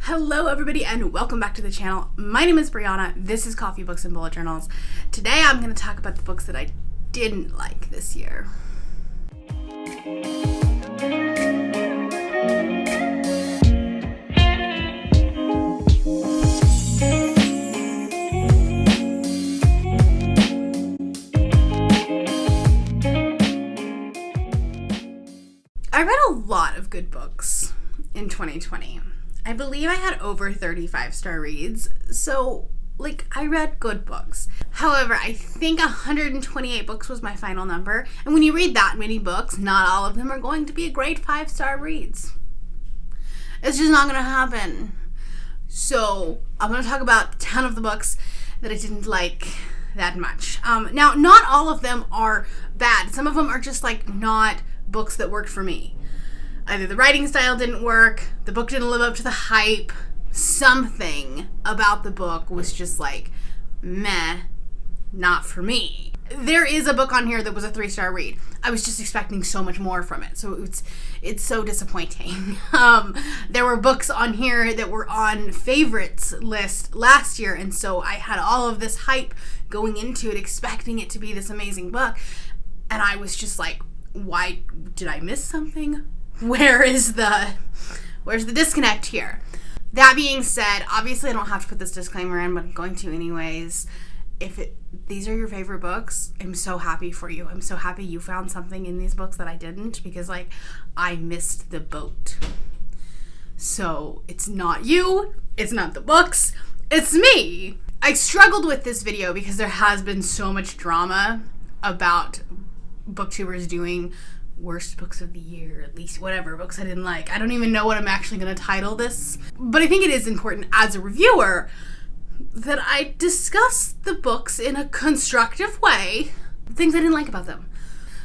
Hello everybody and welcome back to the channel. My name is Brianna. This is Coffee Books and Bullet Journals. Today I'm going to talk about the books that I didn't like this year. I read a lot of good books in 2020. I believe I had over 35 star reads, so I read good books. However, I think 128 books was my final number, and when you read that many books, not all of them are going to be a great 5-star reads. It's just not going to happen. So I'm going to talk about 10 of the books that I didn't like that much. Now, not all of them are bad. Some of them are just not books that worked for me. Either the writing style didn't work, the book didn't live up to the hype, something about the book was just meh, not for me. There is a book on here that was a 3-star read. I was just expecting so much more from it, so it's so disappointing. There were books on here that were on favorites list last year, and so I had all of this hype going into it, expecting it to be this amazing book, and I was just why did I miss something? Where's the disconnect here? That being said, obviously I don't have to put this disclaimer in, but I'm going to anyways. These are your favorite books, I'm so happy for you. I'm so happy you found something in these books that I didn't, because I missed the boat. So it's not you, it's not the books, it's me. I struggled with this video because there has been so much drama about booktubers doing worst books of the year, at least whatever books I didn't like. I don't even know what I'm actually going to title this, but I think it is important as a reviewer that I discuss the books in a constructive way, things I didn't like about them.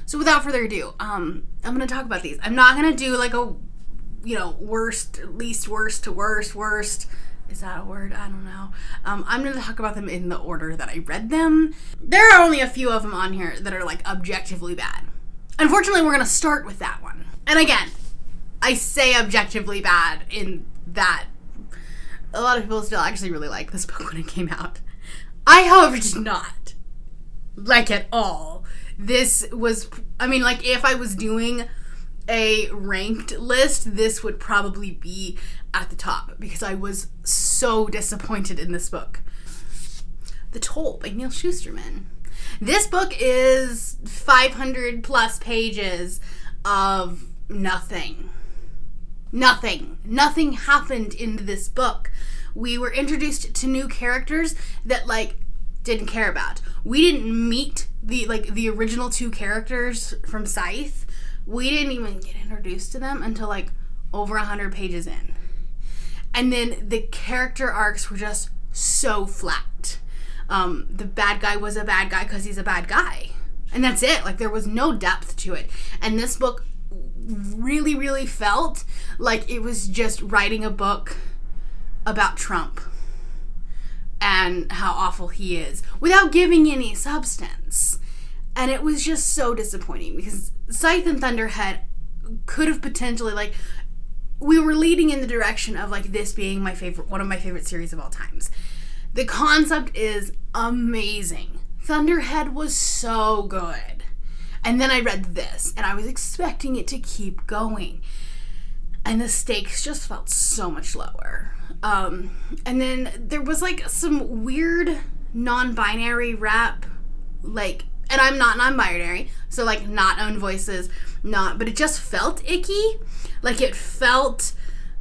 So without further ado, I'm going to talk about these. I'm not going to do a worst, least worst to worst. Is that a word? I don't know. I'm going to talk about them in the order that I read them. There are only a few of them on here that are objectively bad. Unfortunately, we're going to start with that one. And again, I say objectively bad in that a lot of people still actually really like this book when it came out. I, however, did not like at all. This was, if I was doing a ranked list, this would probably be at the top because I was so disappointed in this book. The Toll by Neil Shusterman. This book is 500 plus pages of nothing. Nothing happened in this book. We were introduced to new characters that didn't care about. We didn't meet the original 2 characters from Scythe. We didn't even get introduced to them until over 100 pages in. And then the character arcs were just so flat. The bad guy was a bad guy because he's a bad guy. And that's it. There was no depth to it. And this book really, really felt like it was just writing a book about Trump and how awful he is without giving any substance. And it was just so disappointing because Scythe and Thunderhead could have potentially, we were leading in the direction of this being one of my favorite series of all times. The concept is amazing. Thunderhead was so good. And then I read this, and I was expecting it to keep going. And the stakes just felt so much lower. And then there was some weird non-binary rap, and I'm not non-binary, so not own voices, but it just felt icky. It felt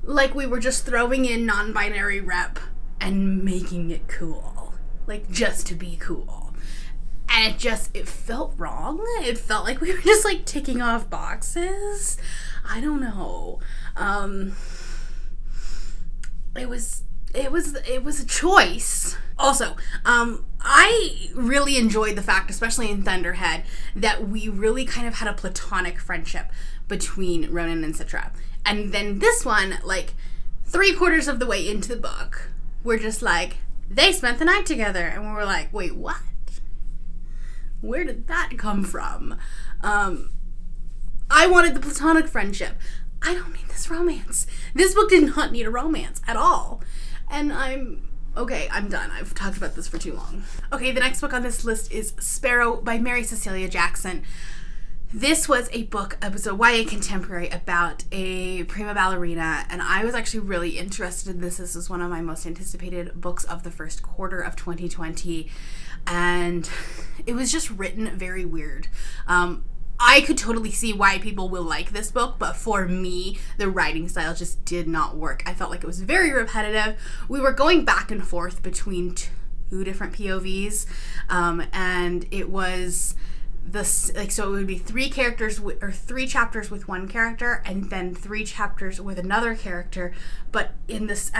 like we were just throwing in non-binary rap and making it cool, just to be cool. And it felt wrong. It felt like we were just ticking off boxes. I don't know. It was a choice. Also, I really enjoyed the fact, especially in Thunderhead, that we really kind of had a platonic friendship between Ronan and Citra. And then this one, 3/4 of the way into the book, we're just they spent the night together. And we were wait, what? Where did that come from? I wanted the platonic friendship. I don't need this romance. This book did not need a romance at all. And I'm done. I've talked about this for too long. Okay, the next book on this list is Sparrow by Mary Cecilia Jackson. This was a book, it was a YA contemporary about a prima ballerina, and I was actually really interested in this. This is one of my most anticipated books of the first quarter of 2020, and it was just written very weird. I could totally see why people will like this book, but for me, the writing style just did not work. I felt like it was very repetitive. We were going back and forth between two different POVs, and it was so it would be three chapters with one character, and then 3 chapters with another character, but in this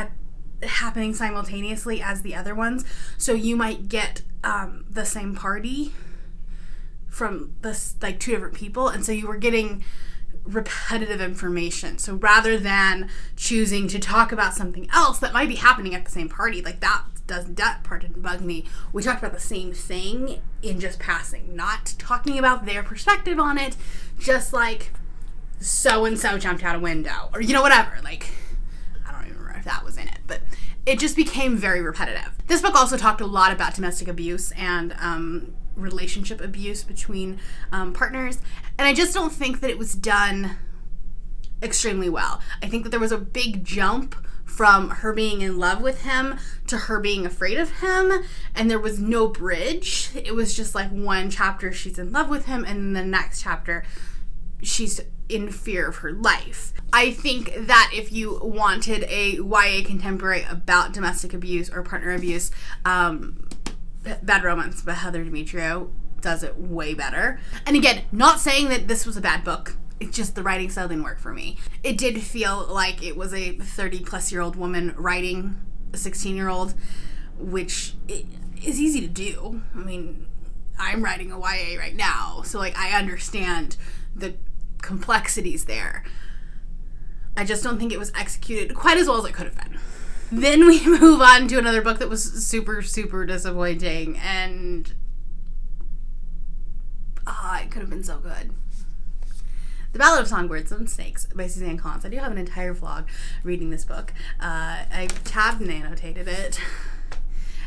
happening simultaneously as the other ones. So you might get the same party from this 2 different people, and so you were getting repetitive information. So rather than choosing to talk about something else that might be happening at the same party, that part didn't bug me. We talked about the same thing in just passing, not talking about their perspective on it, just so-and-so jumped out a window, or whatever. I don't even remember if that was in it, but it just became very repetitive. This book also talked a lot about domestic abuse and relationship abuse between partners, and I just don't think that it was done extremely well. I think that there was a big jump from her being in love with him to her being afraid of him, and there was no bridge. It was just one chapter she's in love with him, and then the next chapter she's in fear of her life. I think that if you wanted a YA contemporary about domestic abuse or partner abuse, Bad Romance by Heather Demetrio does it way better. And again, not saying that this was a bad book. It's just the writing style didn't work for me. It did feel like it was a 30-plus-year-old woman writing a 16-year-old, which is easy to do. I mean, I'm writing a YA right now, so I understand the complexities there. I just don't think it was executed quite as well as it could have been. Then we move on to another book that was super, super disappointing, and it could have been so good. The Ballad of Songbirds and Snakes by Suzanne Collins. I do have an entire vlog reading this book. I tabbed and annotated it.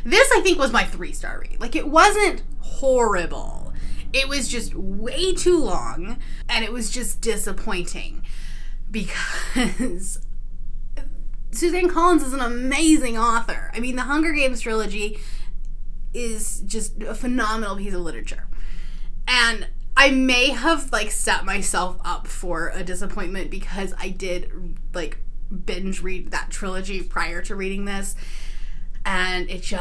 This, I think, was my 3-star read. It wasn't horrible. It was just way too long, and it was just disappointing because Suzanne Collins is an amazing author. I mean, the Hunger Games trilogy is just a phenomenal piece of literature. And I may have, set myself up for a disappointment because I did, binge read that trilogy prior to reading this. And it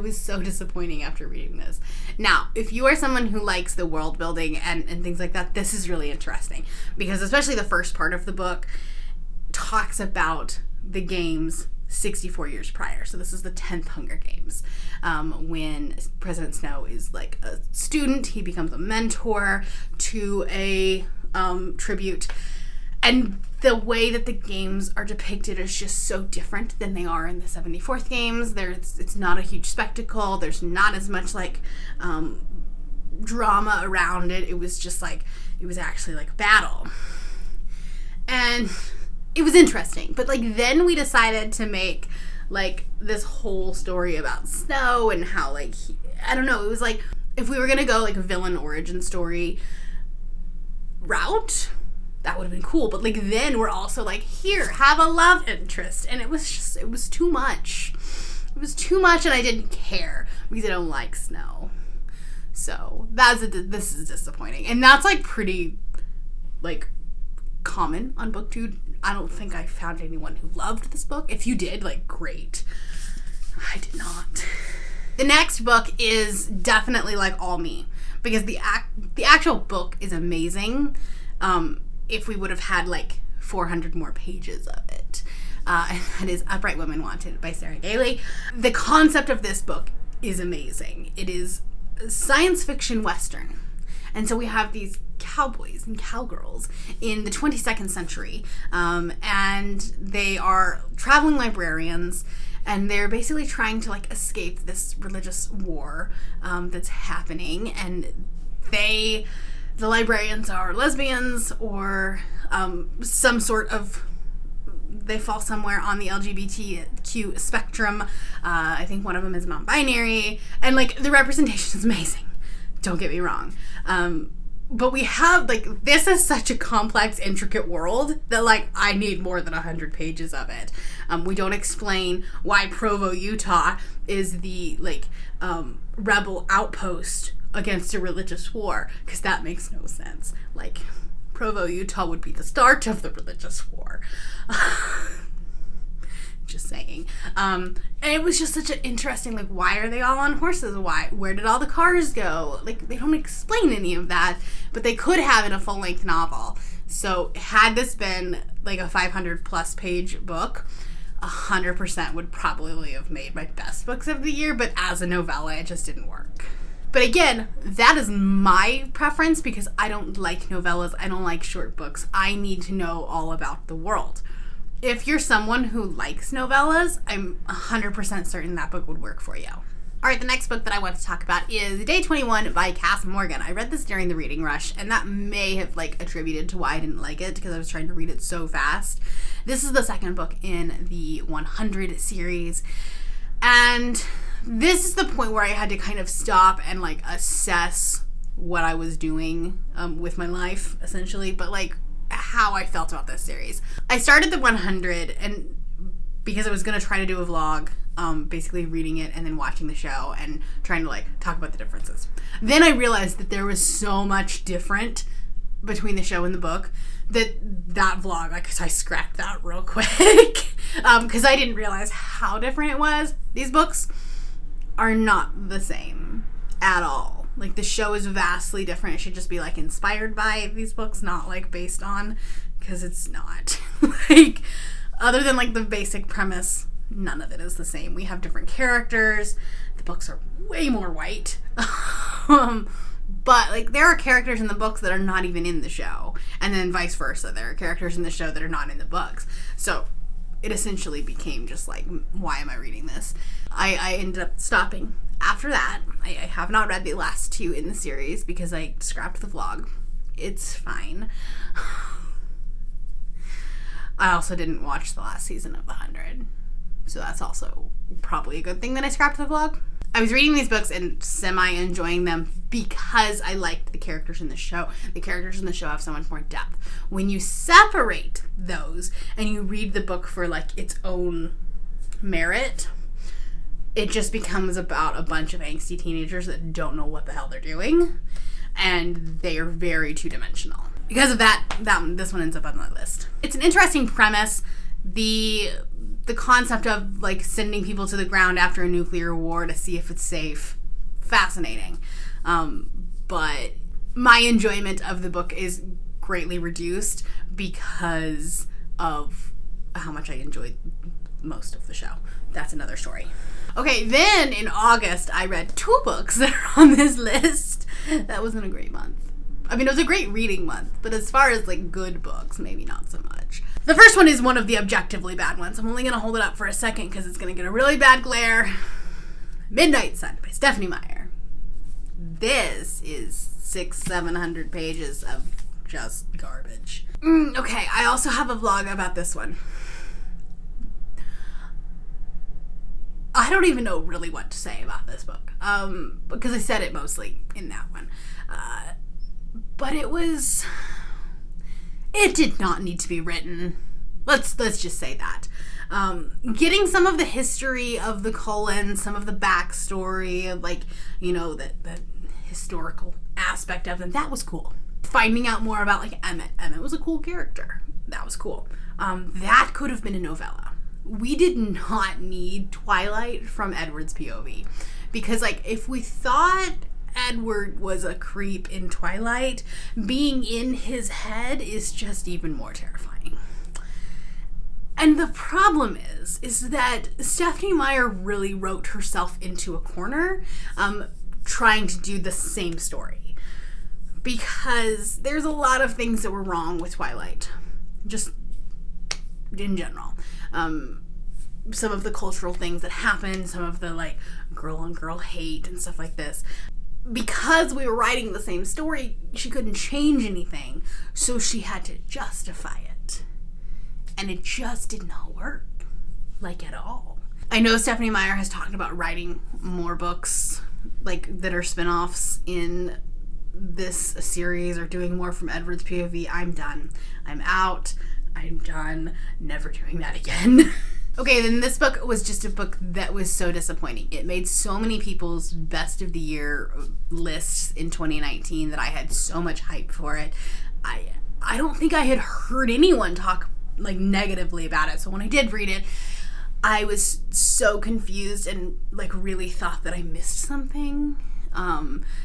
was so disappointing after reading this. Now, if you are someone who likes the world building and things like that, this is really interesting. Because especially the first part of the book talks about the games 64 years prior. So this is the 10th Hunger Games. When President Snow is a student, he becomes a mentor to a tribute. And the way that the games are depicted is just so different than they are in the 74th games. It's not a huge spectacle. There's not as much drama around it. It was just it was actually a battle. And it was interesting, but then we decided to make this whole story about Snow and how I don't know, it was if we were gonna go a villain origin story route, that would have been cool, but then we're also here, have a love interest, and it was too much. It was too much, and I didn't care because I don't like Snow. So this is disappointing, and that's pretty common on BookTube. I don't think I found anyone who loved this book. If you did, great. I did not. The next book is definitely All Me, because the actual book is amazing. If we would have had 400 more pages of it. And that is Upright Women Wanted by Sarah Gailey. The concept of this book is amazing. It is science fiction Western. And so we have these cowboys and cowgirls in the 22nd century, and they are traveling librarians, and they're basically trying to escape this religious war that's happening, and the librarians are lesbians or some sort of, they fall somewhere on the LGBTQ spectrum. I think one of them is non-binary, and like the representation is amazing. Don't get me wrong. But we have, like, this is such a complex, intricate world that, like, I need more than 100 pages of it. We don't explain why Provo, Utah is the, like, rebel outpost against a religious war, because that makes no sense. Like, Provo, Utah would be the start of the religious war. Just saying. And it was just such an interesting, like, why are they all on horses? Where did all the cars go? Like, they don't explain any of that, but they could have in a full-length novel. So had this been like a 500+ page book, 100% would probably have made my best books of the year, but as a novella, it just didn't work. But again, that is my preference because I don't like novellas. I don't like short books. I need to know all about the world. If you're someone who likes novellas, I'm 100% certain that book would work for you. All right, the next book that I want to talk about is Day 21 by Cass Morgan. I read this during the reading rush, and that may have, like, attributed to why I didn't like it, because I was trying to read it so fast. This is the second book in the 100 series, and this is the point where I had to kind of stop and, like, assess what I was doing with my life, essentially, but, like, how I felt about this series. I started the 100, and because I was going to try to do a vlog, basically reading it and then watching the show and trying to, like, talk about the differences. Then I realized that there was so much different between the show and the book that vlog, like, I scrapped that real quick because I didn't realize how different it was. These books are not the same at all. Like, the show is vastly different. It should just be, like, inspired by these books, not, like, based on, because it's not. Like, other than, like, the basic premise, none of it is the same. We have different characters. The books are way more white. But, like, there are characters in the books that are not even in the show. And then vice versa. There are characters in the show that are not in the books. So it essentially became just, like, why am I reading this? I ended up stopping. After that, I have not read the last two in the series because I scrapped the vlog. It's fine. I also didn't watch the last season of 100. So that's also probably a good thing that I scrapped the vlog. I was reading these books and semi-enjoying them because I liked the characters in the show. The characters in the show have so much more depth. When you separate those and you read the book for, like, its own merit, it just becomes about a bunch of angsty teenagers that don't know what the hell they're doing. And they are very two-dimensional. Because of that this one ends up on my list. It's an interesting premise. The concept of, like, sending people to the ground after a nuclear war to see if it's safe. Fascinating. But my enjoyment of the book is greatly reduced because of how much I enjoyed most of the show. That's another story. Okay, then in August, I read 2 books that are on this list. That wasn't a great month. I mean, it was a great reading month, but as far as, like, good books, maybe not so much. The first one is one of the objectively bad ones. I'm only going to hold it up for a second because it's going to get a really bad glare. Midnight Sun by Stephanie Meyer. This is 600-700 pages of just garbage. Okay, I also have a vlog about this one. I don't even know really what to say about this book, because I said it mostly in that one. But it did not need to be written. Let's just say that. Getting some of the history of the Cullens, some of the backstory of, like, you know, the historical aspect of them, that was cool. Finding out more about, like, Emmett. Emmett was a cool character. That was cool. That could have been a novella. We did not need Twilight from Edward's POV. Because, like, if we thought Edward was a creep in Twilight, being in his head is just even more terrifying. And the problem is that Stephanie Meyer really wrote herself into a corner, trying to do the same story. Because there's a lot of things that were wrong with Twilight. Just in general. Some of the cultural things that happen, some of the, like, girl on girl hate and stuff like this. because we were writing the same story, she couldn't change anything, so she had to justify it. And it just did not work, like, at all. I know Stephanie Meyer has talked about writing more books, like, that are spin-offs in this series, or doing more from Edward's POV. I'm done. I'm out. I'm done. Never doing that again. Okay, then this book was just a book that was so disappointing. It made so many people's best of the year lists in 2019 that I had so much hype for it. I don't think I had heard anyone talk, like, negatively about it. So when I did read it, I was so confused and, like, really thought that I missed something.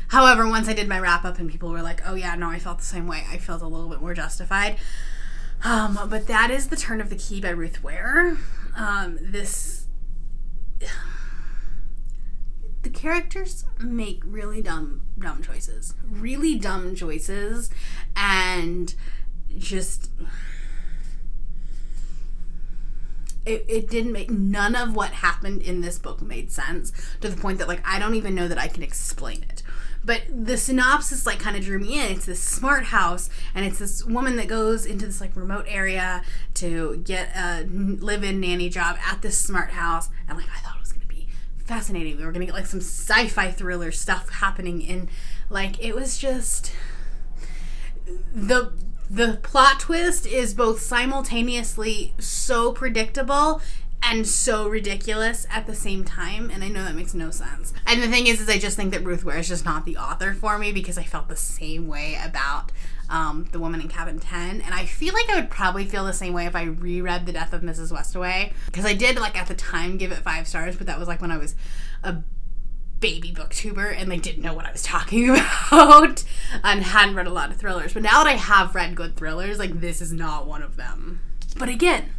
However, once I did my wrap up and people were like, oh yeah, no, I felt the same way, I felt a little bit more justified. But that is The Turn of the Key by Ruth Ware. The characters make really dumb choices. Really dumb choices. And just... It didn't make... None of what happened in this book made sense, to the point that, like, I don't even know that I can explain it. But the synopsis, like, kind of drew me in. It's this smart house, and it's this woman that goes into this, like, remote area to get a live-in nanny job at this smart house. And, like, I thought it was going to be fascinating. We were going to get, like, some sci-fi thriller stuff happening in, like, it was just... The plot twist is both simultaneously so predictable and so ridiculous at the same time, and I know that makes no sense. And the thing is I just think that Ruth Ware is just not the author for me, because I felt the same way about The Woman in Cabin 10, and I feel like I would probably feel the same way if I reread The Death of Mrs. Westaway, because I did, like, at the time give it 5 stars, but that was, like, when I was a baby booktuber and, like, didn't know what I was talking about and hadn't read a lot of thrillers. But now that I have read good thrillers, like, this is not one of them. But again,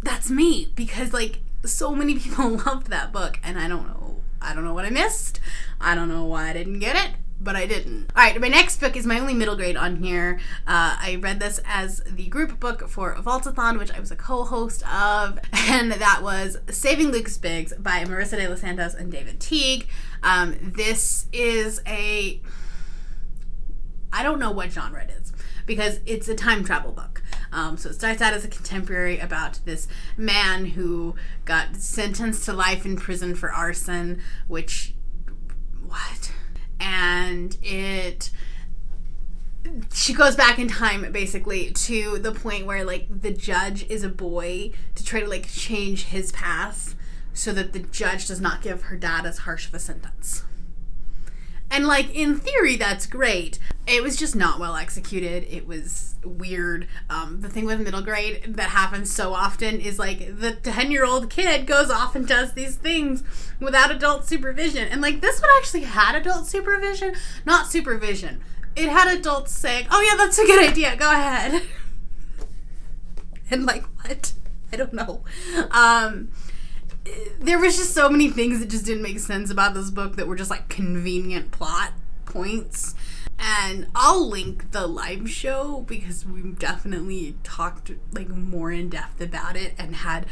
that's me, because, like, so many people loved that book, and I don't know what I missed. I don't know why I didn't get it, but I didn't. Alright, my next book is my only middle grade on here. I read this as the group book for Vaultathon, which I was a co-host of, and that was Saving Lucas Biggs by Marissa de los Santos and David Teague. This is I don't know what genre it is, because it's a time travel book. So it starts out as a contemporary about this man who got sentenced to life in prison for arson, which... what? And she goes back in time, basically, to the point where, like, the judge is a boy, to try to, like, change his path so that the judge does not give her dad as harsh of a sentence. And, like, in theory, that's great. It was just not well executed. It was weird. The thing with middle grade that happens so often is, like, the 10-year-old kid goes off and does these things without adult supervision. And, like, this one actually had adult supervision. Not supervision. It had adults saying, oh, yeah, that's a good idea. Go ahead. And, like, what? I don't know. There was just so many things that just didn't make sense about this book that were just, like, convenient plot points. And I'll link the live show, because we definitely talked, like, more in depth about it and had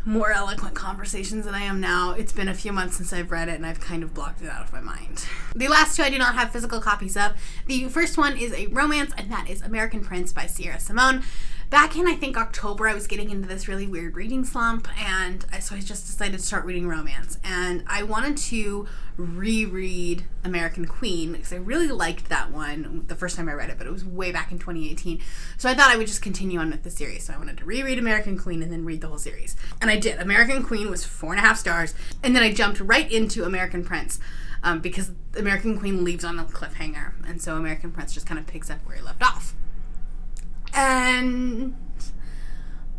more eloquent conversations than I am now. It's been a few months since I've read it, and I've kind of blocked it out of my mind. The last two I do not have physical copies of. The first one is a romance, and that is American Prince by Sierra Simone. Back in, I think, October, I was getting into this really weird reading slump, and so I just decided to start reading romance. And I wanted to reread American Queen, because I really liked that one the first time I read it, but it was way back in 2018. So I thought I would just continue on with the series. So I wanted to reread American Queen and then read the whole series. And I did. American Queen was 4.5 stars, and then I jumped right into American Prince, because American Queen leaves on a cliffhanger, and so American Prince just kind of picks up where he left off. And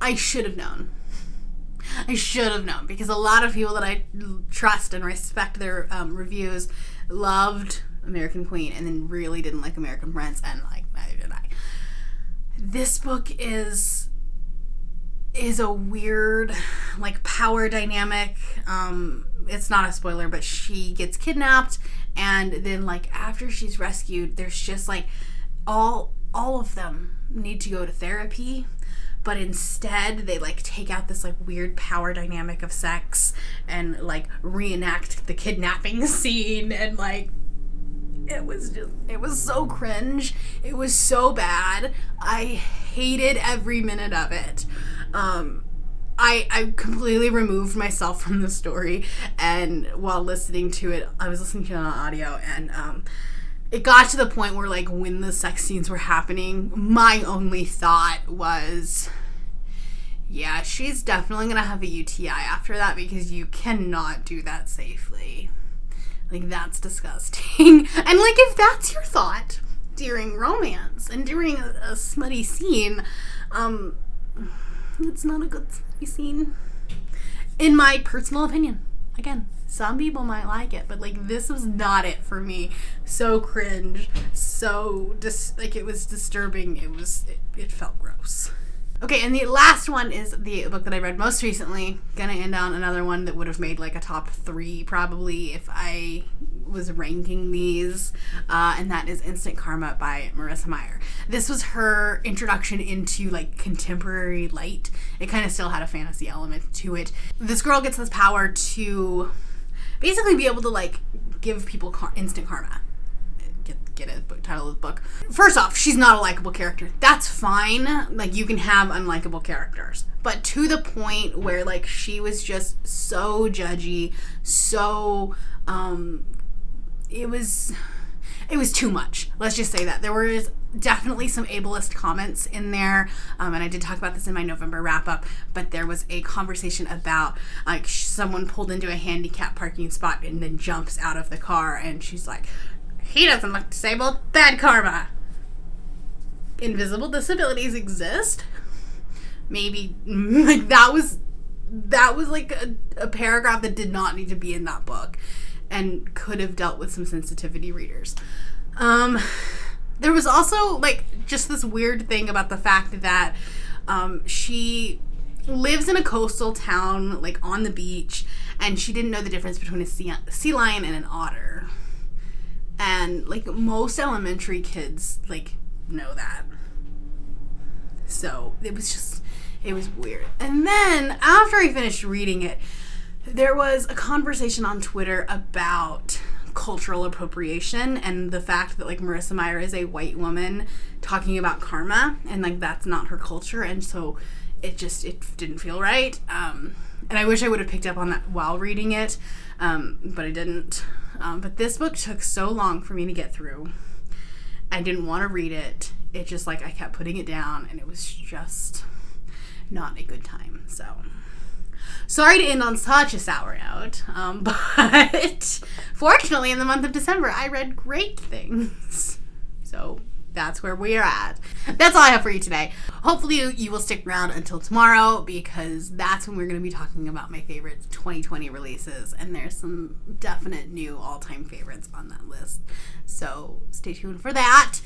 I should have known. Because a lot of people that I trust and respect their reviews loved American Queen and then really didn't like American Prince, and, like, neither did I. This book is a weird, like, power dynamic. It's not a spoiler, but she gets kidnapped, and then, like, after she's rescued, there's just, like, all of them need to go to therapy, but instead they, like, take out this, like, weird power dynamic of sex and, like, reenact the kidnapping scene, and, like, it was so cringe. It was so bad. I hated every minute of it. I completely removed myself from the story, and while listening to it, I was listening to it on audio, and it got to the point where, like, when the sex scenes were happening, my only thought was, yeah, she's definitely gonna have a UTI after that, because you cannot do that safely. Like, that's disgusting. And, like, if that's your thought during romance and during a smutty scene, it's not a good smutty scene. In my personal opinion. Again, some people might like it, but, like, this was not it for me. So cringe. So, it was disturbing. It felt gross. Okay, and the last one is the book that I read most recently. Gonna end on another one that would have made, like, a top 3 probably if I was ranking these, and that is Instant Karma by Marissa Meyer. This was her introduction into, like, contemporary light. It kind of still had a fantasy element to it. This girl gets this power to basically be able to, like, give people instant karma. Get it, title of the book. First off, she's not a likable character. That's fine. Like, you can have unlikable characters. But to the point where, like, she was just so judgy, so, it was too much. Let's just say that. There was definitely some ableist comments in there, and I did talk about this in my November wrap-up, but there was a conversation about, like, someone pulled into a handicap parking spot and then jumps out of the car, and she's like, he doesn't look disabled. Bad karma. Invisible disabilities exist. Maybe, like, that was like a paragraph that did not need to be in that book and could have dealt with some sensitivity readers. There was also, like, just this weird thing about the fact that she lives in a coastal town, like, on the beach, and she didn't know the difference between a sea lion and an otter. And, like, most elementary kids, like, know that. So, it was weird. And then, after I finished reading it, there was a conversation on Twitter about cultural appropriation and the fact that, like, Marissa Meyer is a white woman talking about karma, and, like, that's not her culture, and so it didn't feel right. And I wish I would have picked up on that while reading it, but I didn't. But this book took so long for me to get through. I didn't want to read it. It just, like, I kept putting it down, and it was just not a good time. So, sorry to end on such a sour note, but fortunately in the month of December, I read great things. So, that's where we are at. That's all I have for you today. Hopefully you will stick around until tomorrow, because that's when we're going to be talking about my favorite 2020 releases, and there's some definite new all-time favorites on that list. So stay tuned for that.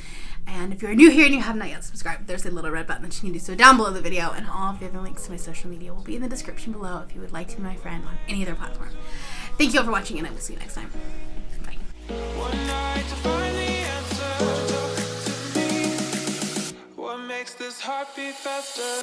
And if you're new here and you have not yet subscribed, there's a little red button that you can do so down below the video, and all of the other links to my social media will be in the description below if you would like to be my friend on any other platform. Thank you all for watching, and I will see you next time. Bye. One night to find the answer. What makes this heart beat faster?